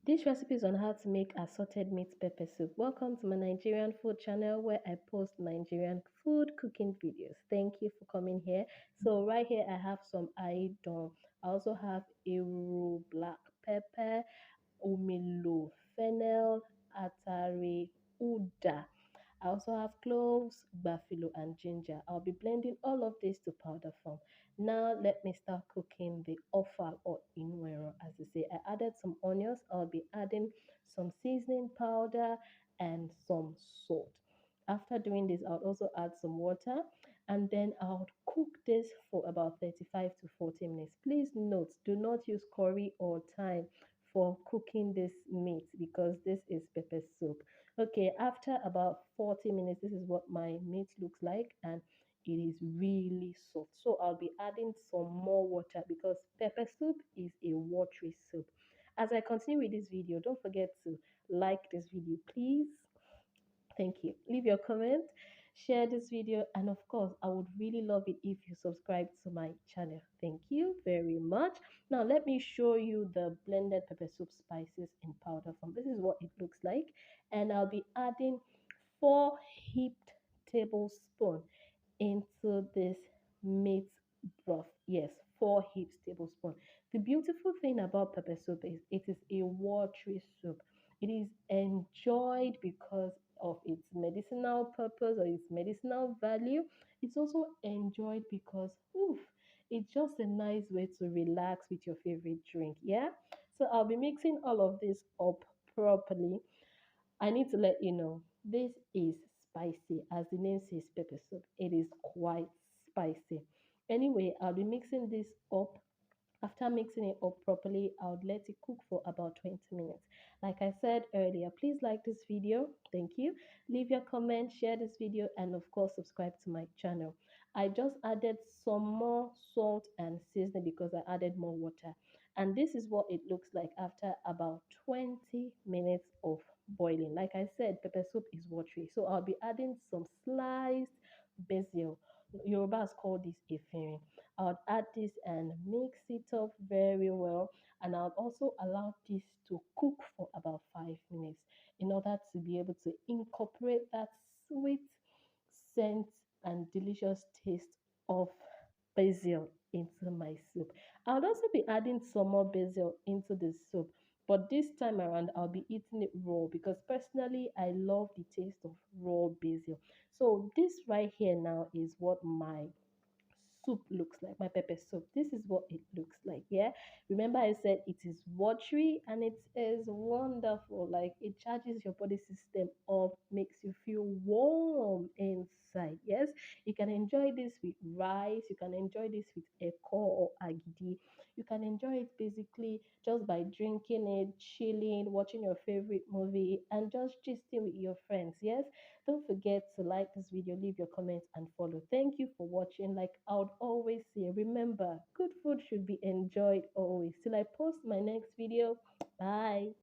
This recipe is on how to make assorted meat pepper soup. Welcome to my Nigerian food channel where I post Nigerian food cooking videos. Thank you for coming here. So right here I have some idon. I also have Eru black pepper, omelo, fennel, atare, uda. I also have cloves, buffalo, and ginger. I'll be blending all of this to powder form. Now let me start cooking the offal or inwero, as they say. I added some onions. I'll be adding some seasoning powder and some salt. After doing this, I'll also add some water and then I'll cook this for about 35 to 40 minutes. Please note, do not use curry or thyme for cooking this meat because this is pepper soup. Okay, after about 40 minutes, this is what my meat looks like and it is really soft. So I'll be adding some more water because pepper soup is a watery soup. As I continue with this video, don't forget to like this video, please. Thank you. Leave your comment, share this video, and of course, I would really love it if you subscribe to my channel. Thank you very much. Now, let me show you the blended pepper soup spices in powder form. This is what it looks like, and I'll be adding 4 heaped tablespoons into this meat broth. Yes, 4 heaped tablespoons. The beautiful thing about pepper soup is it is a watery soup. It is enjoyed because of its medicinal purpose or its medicinal value. It's also enjoyed because oof, it's just a nice way to relax with your favorite drink. Yeah. So I'll be mixing all of this up properly. I need to let you know this is spicy, as the name says pepper soup. It is quite spicy. Anyway, I'll be mixing this up. After mixing it up properly, I would let it cook for about 20 minutes. Like I said earlier, please like this video. Thank you. Leave your comment, share this video, and of course, subscribe to my channel. I just added some more salt and seasoning because I added more water. And this is what it looks like after about 20 minutes of boiling. Like I said, pepper soup is watery. So I'll be adding some sliced basil. Yorubas call this efirin. I'll add this and mix it up very well. And I'll also allow this to cook for about 5 minutes in order to be able to incorporate that sweet scent and delicious taste of basil into my soup. I'll also be adding some more basil into the soup. But this time around, I'll be eating it raw because personally, I love the taste of raw basil. So this right here now is what my soup looks like, my pepper soup. This is what it looks like. Yeah, remember I said it is watery and it is wonderful. Like it charges your body system up, makes you feel warm inside. Yes, you can enjoy this with rice, you can enjoy this with eko or agidi. You can enjoy it basically just by drinking it, chilling, watching your favorite movie, and just gisting with your friends. Yes, don't forget to like this video, leave your comments, and follow. Thank you for watching. Like I would always say, remember, good food should be enjoyed always. Till I post my next video, bye.